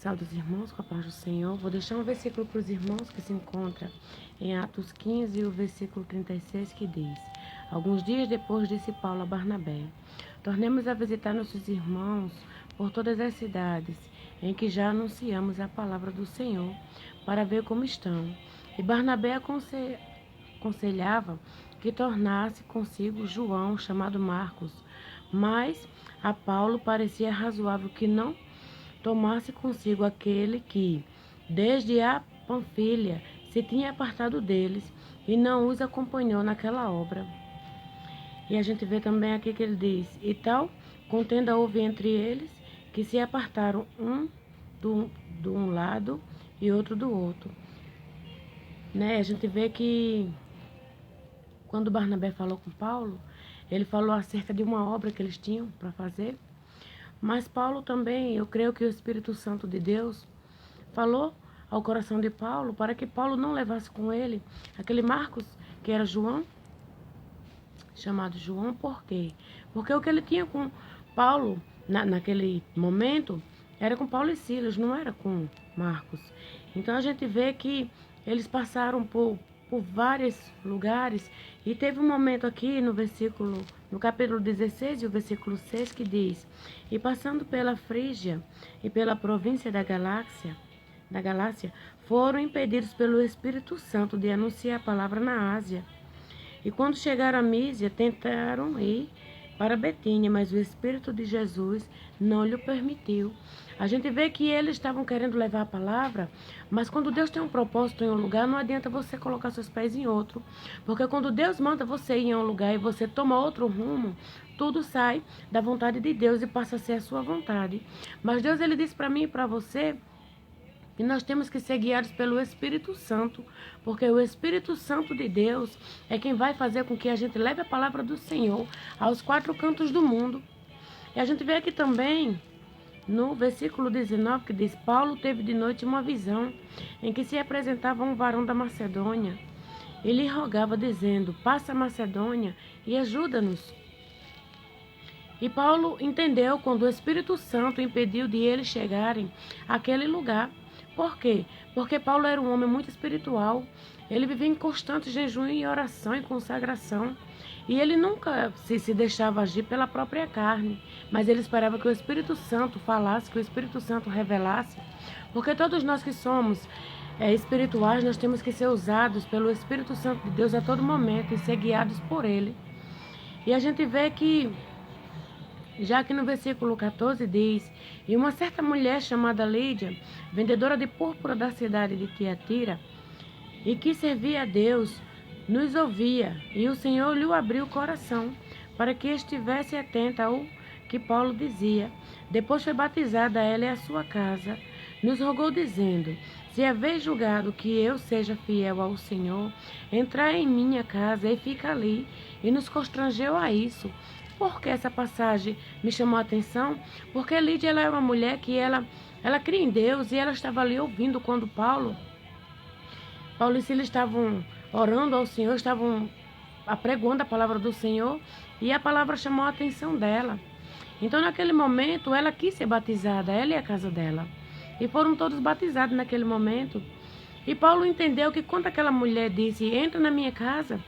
Salve os irmãos, com a paz do Senhor. Vou deixar um versículo para os irmãos que se encontra em Atos 15, o versículo 36, que diz: Alguns dias depois disse Paulo a Barnabé: Tornemos a visitar nossos irmãos por todas as cidades em que já anunciamos a palavra do Senhor, para ver como estão. E Barnabé aconselhava que tornasse consigo João, chamado Marcos, mas a Paulo parecia razoável que não tomasse consigo aquele que, desde a Panfilha, se tinha apartado deles e não os acompanhou naquela obra. E a gente vê também aqui que ele diz: E tal contenda houve entre eles, que se apartaram um do um lado e outro do outro. A gente vê que quando Barnabé falou com Paulo, ele falou acerca de uma obra que eles tinham para fazer. Mas Paulo também, eu creio que o Espírito Santo de Deus falou ao coração de Paulo para que Paulo não levasse com ele aquele Marcos, que era João, chamado João. Por quê? Porque o que ele tinha com Paulo naquele momento era com Paulo e Silas, não era com Marcos. Então a gente vê que eles passaram por vários lugares, e teve um momento aqui no capítulo 16 e o versículo 6, que diz: E passando pela Frígia e pela província da Galácia, foram impedidos pelo Espírito Santo de anunciar a palavra na Ásia. E quando chegaram a Mísia, tentaram ir para Betínia, mas o Espírito de Jesus não lhe permitiu. A gente vê que eles estavam querendo levar a palavra, mas quando Deus tem um propósito em um lugar, não adianta você colocar seus pés em outro. Porque quando Deus manda você ir em um lugar e você toma outro rumo, tudo sai da vontade de Deus e passa a ser a sua vontade. Mas Deus, ele disse para mim e para você que nós temos que ser guiados pelo Espírito Santo, porque o Espírito Santo de Deus é quem vai fazer com que a gente leve a palavra do Senhor aos quatro cantos do mundo. E a gente vê aqui também no versículo 19, que diz: Paulo teve de noite uma visão em que se apresentava um varão da Macedônia e lhe rogava, dizendo: Passa a Macedônia e ajuda-nos. E Paulo entendeu quando o Espírito Santo impediu de eles chegarem àquele lugar. Por quê? Porque Paulo era um homem muito espiritual. Ele vivia em constante jejum e oração e consagração. E ele nunca se deixava agir pela própria carne, mas ele esperava que o Espírito Santo falasse, que o Espírito Santo revelasse. Porque todos nós que somos espirituais, nós temos que ser usados pelo Espírito Santo de Deus a todo momento e ser guiados por ele. E a gente vê que, já que no versículo 14 diz: E uma certa mulher chamada Lídia, vendedora de púrpura da cidade de Tiatira, e que servia a Deus, nos ouvia, e o Senhor lhe abriu o coração, para que estivesse atenta ao que Paulo dizia. Depois foi batizada ela e a sua casa. Nos rogou, dizendo: Se haveis julgado que eu seja fiel ao Senhor, entrai em minha casa e fica ali. E nos constrangeu a isso. Por que essa passagem me chamou a atenção? Porque Lídia, ela é uma mulher que ela cria em Deus, e ela estava ali ouvindo quando Paulo e Silas estavam orando ao Senhor, estavam apregoando a palavra do Senhor, e a palavra chamou a atenção dela. Então, naquele momento, ela quis ser batizada, ela e a casa dela. E foram todos batizados naquele momento. E Paulo entendeu que quando aquela mulher disse: Entra na minha casa,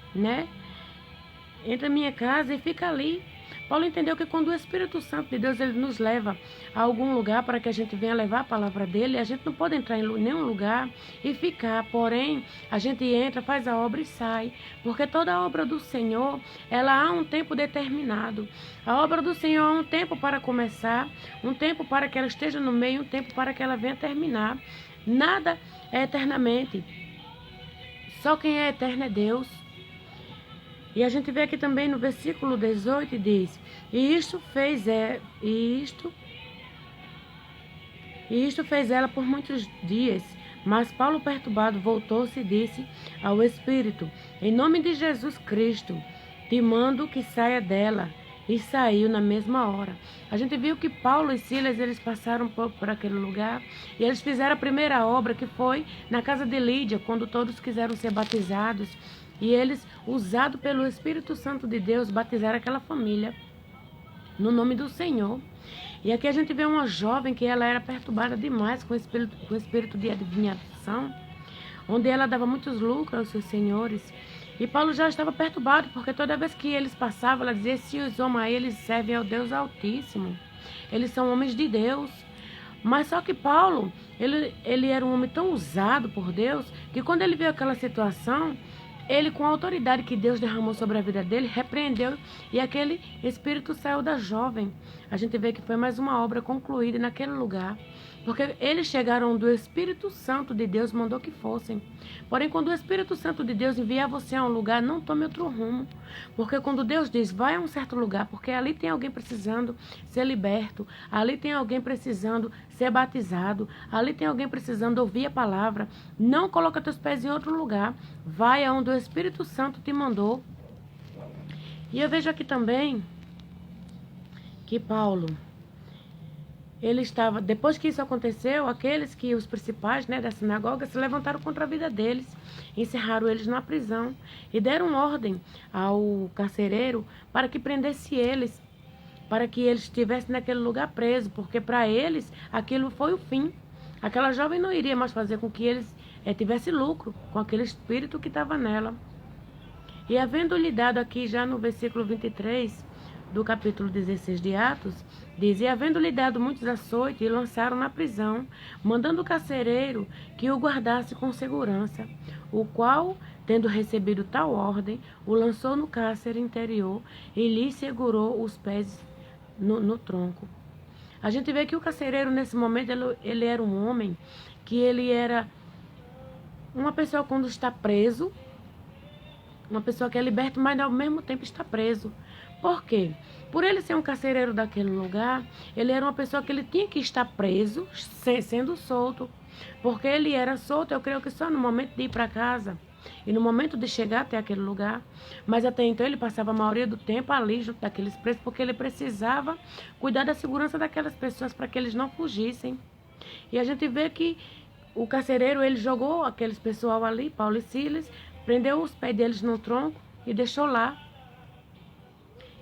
Entra na minha casa e fica ali. Paulo entendeu que quando o Espírito Santo de Deus ele nos leva a algum lugar para que a gente venha levar a palavra dele, a gente não pode entrar em nenhum lugar e ficar. Porém, a gente entra, faz a obra e sai. Porque toda a obra do Senhor, ela há um tempo determinado. A obra do Senhor há um tempo para começar, um tempo para que ela esteja no meio, um tempo para que ela venha terminar. Nada é eternamente. Só quem é eterno é Deus. E a gente vê aqui também no versículo 18, diz: E isto fez ela por muitos dias. Mas Paulo, perturbado, voltou-se e disse ao Espírito: Em nome de Jesus Cristo, te mando que saia dela. E saiu na mesma hora. A gente viu que Paulo e Silas, eles passaram por aquele lugar, e eles fizeram a primeira obra, que foi na casa de Lídia, quando todos quiseram ser batizados. E eles, usados pelo Espírito Santo de Deus, batizaram aquela família no nome do Senhor. E aqui a gente vê uma jovem que ela era perturbada demais com o espírito de adivinhação, onde ela dava muitos lucros aos seus senhores. E Paulo já estava perturbado, porque toda vez que eles passavam, ela dizia: se os homens aí, eles servem ao Deus Altíssimo, eles são homens de Deus. Mas só que Paulo, ele era um homem tão usado por Deus, que quando ele viu aquela situação, ele, com a autoridade que Deus derramou sobre a vida dele, repreendeu, e aquele espírito saiu da jovem. A gente vê que foi mais uma obra concluída naquele lugar, porque eles chegaram do Espírito Santo de Deus, mandou que fossem. Porém, quando o Espírito Santo de Deus enviar você a um lugar, não tome outro rumo. Porque quando Deus diz, vai a um certo lugar, porque ali tem alguém precisando ser liberto, ali tem alguém precisando ser batizado, ali tem alguém precisando ouvir a palavra, não coloca teus pés em outro lugar, vai aonde o Espírito Santo te mandou. E eu vejo aqui também que Paulo, ele estava, depois que isso aconteceu, os principais, da sinagoga, se levantaram contra a vida deles, encerraram eles na prisão e deram ordem ao carcereiro para que prendesse eles, para que eles estivessem naquele lugar preso, porque para eles aquilo foi o fim. Aquela jovem não iria mais fazer com que eles tivessem lucro com aquele espírito que estava nela. E havendo-lhe dado aqui já no versículo 23 do capítulo 16 de Atos, diz: e havendo-lhe dado muitos açoites, e lançaram na prisão, mandando o carcereiro que o guardasse com segurança, o qual, tendo recebido tal ordem, o lançou no cárcere interior e lhe segurou os pés no tronco. A gente vê que o carcereiro, nesse momento, ele era um homem que ele era uma pessoa quando está preso, uma pessoa que é liberta, mas ao mesmo tempo está preso. Por quê? Por ele ser um carcereiro daquele lugar, ele era uma pessoa que ele tinha que estar preso, sendo solto. Porque ele era solto, eu creio que só no momento de ir para casa e no momento de chegar até aquele lugar. Mas até então ele passava a maioria do tempo ali junto daqueles presos, porque ele precisava cuidar da segurança daquelas pessoas para que eles não fugissem. E a gente vê que o carcereiro, ele jogou aqueles pessoal ali, Paulo e Silas, prendeu os pés deles no tronco e deixou lá.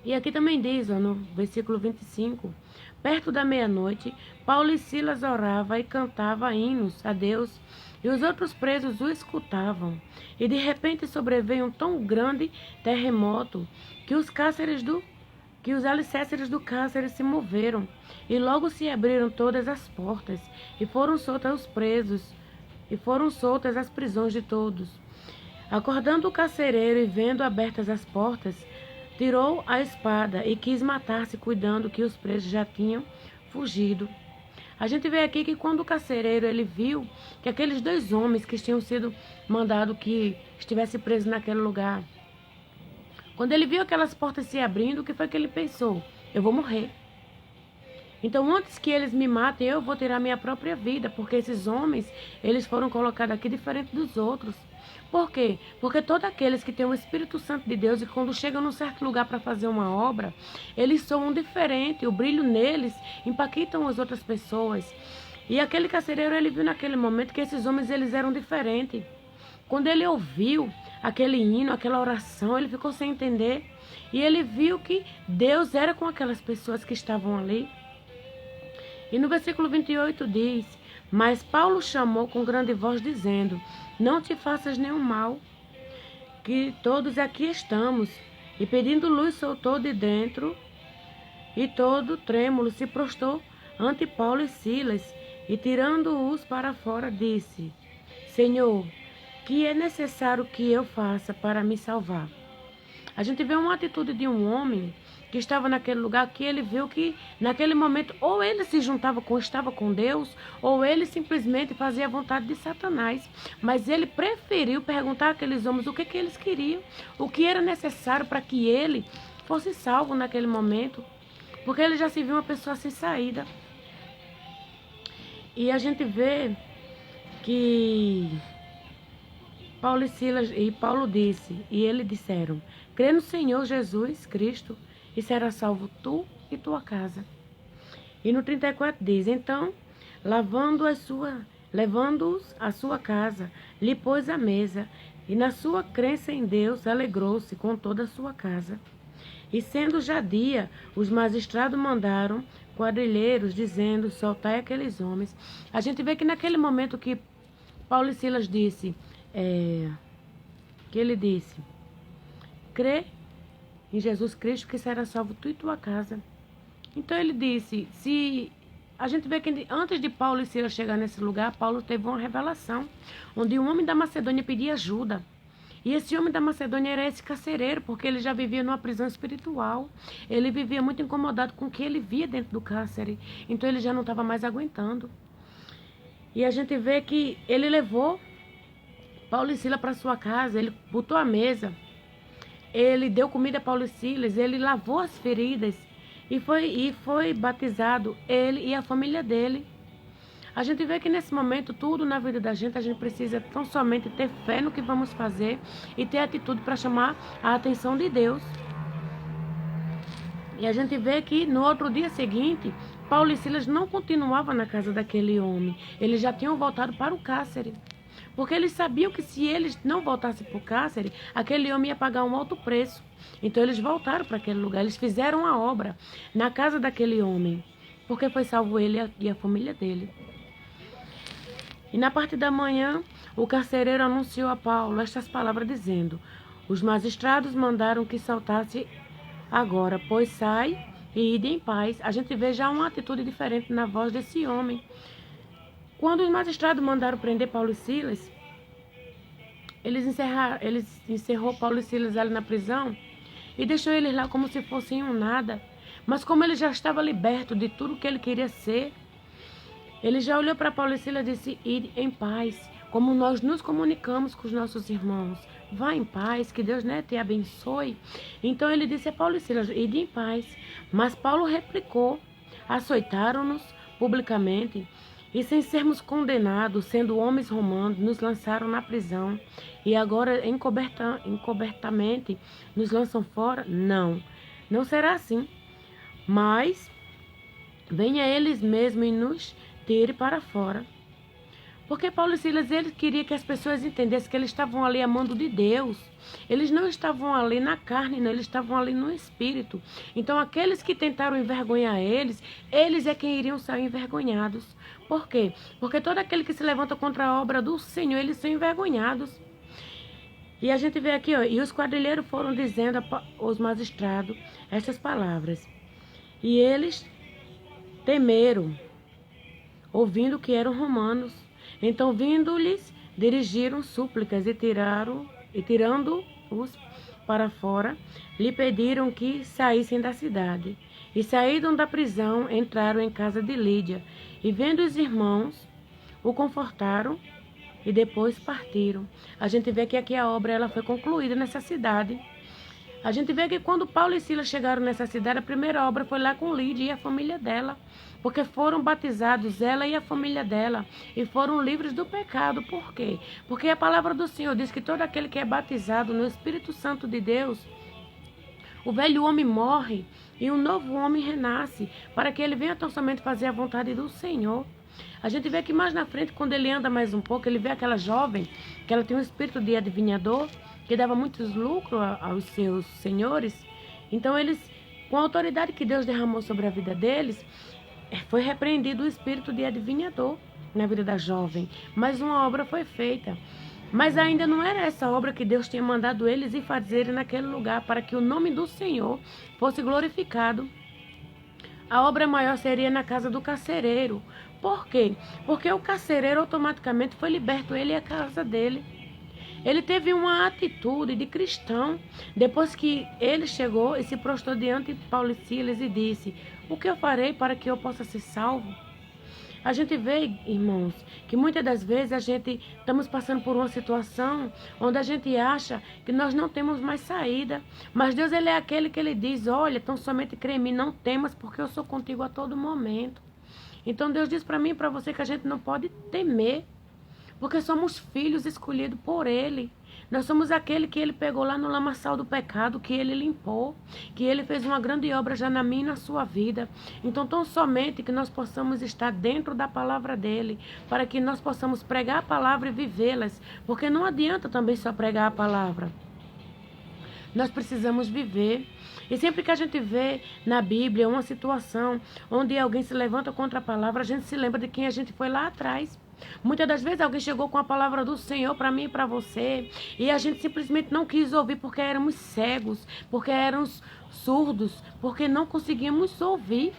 E aqui também diz, no versículo 25, perto da meia-noite, Paulo e Silas oravam e cantavam hinos a Deus, e os outros presos o escutavam. E de repente sobreveio um tão grande terremoto que os alicerces do cárcere se moveram, e logo se abriram todas as portas, e foram soltas os presos, e foram soltas as prisões de todos. Acordando o carcereiro e vendo abertas as portas, tirou a espada e quis matar-se, cuidando que os presos já tinham fugido. A gente vê aqui que quando o carcereiro ele viu que aqueles dois homens que tinham sido mandados que estivessem presos naquele lugar, quando ele viu aquelas portas se abrindo, o que foi que ele pensou? Eu vou morrer. Então, antes que eles me matem, eu vou tirar minha própria vida, porque esses homens, eles foram colocados aqui diferente dos outros. Por quê? Porque todos aqueles que têm o Espírito Santo de Deus e quando chegam num certo lugar para fazer uma obra, eles são diferentes, o brilho neles impactam as outras pessoas. E aquele carcereiro, ele viu naquele momento que esses homens, eles eram diferentes. Quando ele ouviu aquele hino, aquela oração, ele ficou sem entender. E ele viu que Deus era com aquelas pessoas que estavam ali. E no versículo 28 diz: mas Paulo chamou com grande voz, dizendo: não te faças nenhum mal, que todos aqui estamos. E pedindo luz, soltou de dentro, e todo trêmulo se prostrou ante Paulo e Silas, e tirando-os para fora, disse: Senhor, que é necessário que eu faça para me salvar? A gente vê uma atitude de um homem que estava naquele lugar, que ele viu que naquele momento ou ele se estava com Deus, ou ele simplesmente fazia a vontade de Satanás. Mas ele preferiu perguntar àqueles homens o que eles queriam, o que era necessário para que ele fosse salvo naquele momento, porque ele já se viu uma pessoa sem saída. E a gente vê que Paulo e Silas, e Paulo disse, e eles disseram: crê no Senhor Jesus Cristo, e será salvo tu e tua casa. E no 34 diz: então, levando-os à sua casa, lhe pôs a mesa, e na sua crença em Deus alegrou-se com toda a sua casa. E sendo já dia, os magistrados mandaram quadrilheiros, dizendo, soltai aqueles homens. A gente vê que naquele momento que Paulo e Silas que ele disse, crê em Jesus Cristo que será salvo tu e tua casa. Então ele disse, se a gente vê que antes de Paulo e Silas chegar nesse lugar, Paulo teve uma revelação, onde um homem da Macedônia pedia ajuda. E esse homem da Macedônia era esse carcereiro, porque ele já vivia numa prisão espiritual. Ele vivia muito incomodado com o que ele via dentro do cárcere. Então ele já não estava mais aguentando. E a gente vê que ele levou Paulo e Silas para sua casa, ele botou a mesa, ele deu comida a Paulo e Silas, ele lavou as feridas e foi batizado, ele e a família dele. A gente vê que nesse momento, tudo na vida da gente, a gente precisa tão somente ter fé no que vamos fazer e ter atitude para chamar a atenção de Deus. E a gente vê que no outro dia seguinte, Paulo e Silas não continuavam na casa daquele homem. Eles já tinham voltado para o cárcere. Porque eles sabiam que se eles não voltassem para o cárcere, aquele homem ia pagar um alto preço. Então eles voltaram para aquele lugar. Eles fizeram a obra na casa daquele homem. Porque foi salvo ele e a família dele. E na parte da manhã, o carcereiro anunciou a Paulo estas palavras dizendo, os magistrados mandaram que saltasse agora, pois sai e ide em paz. A gente vê já uma atitude diferente na voz desse homem. Quando os magistrados mandaram prender Paulo e Silas, eles encerrou Paulo e Silas ali na prisão e deixou eles lá como se fossem um nada. Mas como ele já estava liberto de tudo que ele queria ser, ele já olhou para Paulo e Silas e disse, ide em paz, como nós nos comunicamos com os nossos irmãos. Vá em paz, que Deus te abençoe. Então ele disse a Paulo e Silas, ide em paz. Mas Paulo replicou, açoitaram-nos publicamente e sem sermos condenados, sendo homens romanos, nos lançaram na prisão e agora encobertamente nos lançam fora? Não, não será assim. Mas venha eles mesmos e nos tire para fora. Porque Paulo e Silas, eles queriam que as pessoas entendessem que eles estavam ali amando de Deus. Eles não estavam ali na carne, não, eles estavam ali no espírito. Então, aqueles que tentaram envergonhar eles é quem iriam sair envergonhados. Por quê? Porque todo aquele que se levanta contra a obra do Senhor, eles são envergonhados. E a gente vê aqui, ó, e os quadrilheiros foram dizendo aos magistrados estas palavras. E eles temeram, ouvindo que eram romanos. Então, vindo-lhes, dirigiram súplicas e tirando-os para fora, lhe pediram que saíssem da cidade. E saíram da prisão, entraram em casa de Lídia. E vendo os irmãos, o confortaram e depois partiram. A gente vê que aqui a obra ela foi concluída nessa cidade. A gente vê que quando Paulo e Silas chegaram nessa cidade, a primeira obra foi lá com Lídia e a família dela. Porque foram batizados ela e a família dela e foram livres do pecado. Por quê? Porque a palavra do Senhor diz que todo aquele que é batizado no Espírito Santo de Deus, o velho homem morre e um novo homem renasce, para que ele venha tão somente fazer a vontade do Senhor. A gente vê que mais na frente, quando ele anda mais um pouco, ele vê aquela jovem, que ela tem um espírito de adivinhador, que dava muitos lucros aos seus senhores. Então eles, com a autoridade que Deus derramou sobre a vida deles, foi repreendido o espírito de adivinhador na vida da jovem. Mas uma obra foi feita. Mas ainda não era essa obra que Deus tinha mandado eles ir fazer naquele lugar, para que o nome do Senhor fosse glorificado. A obra maior seria na casa do carcereiro. Por quê? Porque o carcereiro automaticamente foi liberto, ele e a casa dele. Ele teve uma atitude de cristão, depois que ele chegou e se prostrou diante de Paulo e Silas e disse, o que eu farei para que eu possa ser salvo? A gente vê, irmãos, que muitas das vezes a gente estamos passando por uma situação onde a gente acha que nós não temos mais saída. Mas Deus, ele é aquele que ele diz, olha, tão somente crê em mim, não temas, porque eu sou contigo a todo momento. Então Deus diz para mim e para você que a gente não pode temer, porque somos filhos escolhidos por Ele. Nós somos aquele que Ele pegou lá no lamaçal do pecado, que Ele limpou, que Ele fez uma grande obra já na minha e na sua vida. Então, tão somente que nós possamos estar dentro da palavra dEle, para que nós possamos pregar a palavra e vivê-las, porque não adianta também só pregar a palavra. nós precisamos viver. E sempre que a gente vê na Bíblia uma situação onde alguém se levanta contra a palavra, a gente se lembra de quem a gente foi lá atrás. Muitas das vezes alguém chegou com a palavra do Senhor para mim e para você, e a gente simplesmente não quis ouvir porque éramos cegos, porque éramos surdos, porque não conseguíamos ouvir.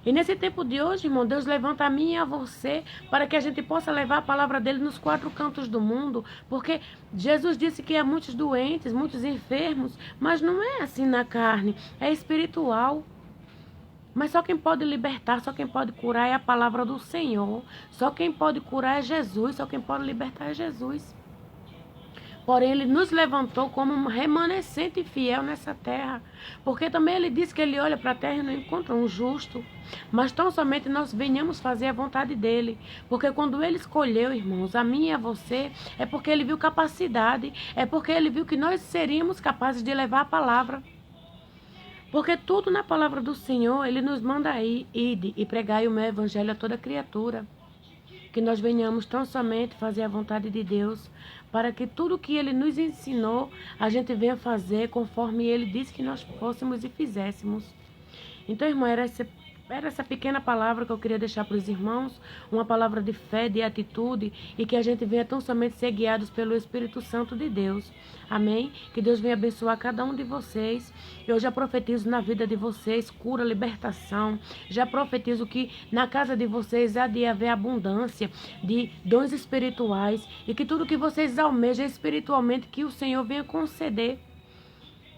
E nesse tempo de hoje, irmão, Deus levanta a mim e a você para que a gente possa levar a palavra dele nos 4 cantos do mundo, porque Jesus disse que há muitos doentes, muitos enfermos, mas não é assim na carne, é espiritual. Mas só quem pode libertar, só quem pode curar é a palavra do Senhor. Só quem pode curar é Jesus, só quem pode libertar é Jesus. Porém, ele nos levantou como um remanescente fiel nessa terra. Porque também ele disse que ele olha para a terra e não encontra um justo. Mas tão somente nós venhamos fazer a vontade dele. Porque quando ele escolheu, irmãos, a mim e a você, é porque ele viu capacidade. É porque ele viu que nós seríamos capazes de levar a palavra. Porque tudo na palavra do Senhor, ele nos manda ir, ide e pregai o meu evangelho a toda criatura. Que nós venhamos tão somente fazer a vontade de Deus, para que tudo que ele nos ensinou, a gente venha fazer conforme ele disse que nós fôssemos e fizéssemos. Então, irmão, era essa pequena palavra que eu queria deixar para os irmãos, uma palavra de fé, de atitude, e que a gente venha tão somente ser guiados pelo Espírito Santo de Deus. Amém? Que Deus venha abençoar cada um de vocês. Eu já profetizo na vida de vocês cura, libertação. Já profetizo que na casa de vocês há de haver abundância de dons espirituais e que tudo que vocês almejam espiritualmente, que o Senhor venha conceder.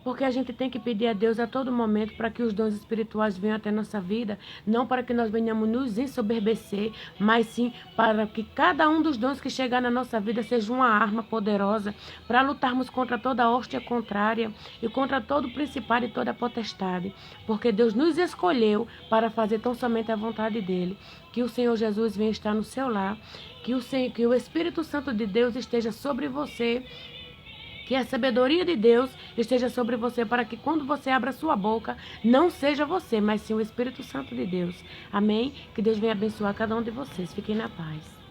Porque a gente tem que pedir a Deus a todo momento para que os dons espirituais venham até nossa vida, não para que nós venhamos nos ensoberbecer, mas sim para que cada um dos dons que chegar na nossa vida seja uma arma poderosa para lutarmos contra toda hóstia contrária e contra todo principado e toda potestade. Porque Deus nos escolheu para fazer tão somente a vontade dele. Que o Senhor Jesus venha estar no seu lar, que o Espírito Santo de Deus esteja sobre você, que a sabedoria de Deus esteja sobre você, para que quando você abra sua boca, não seja você, mas sim o Espírito Santo de Deus. Amém? Que Deus venha abençoar cada um de vocês. Fiquem na paz.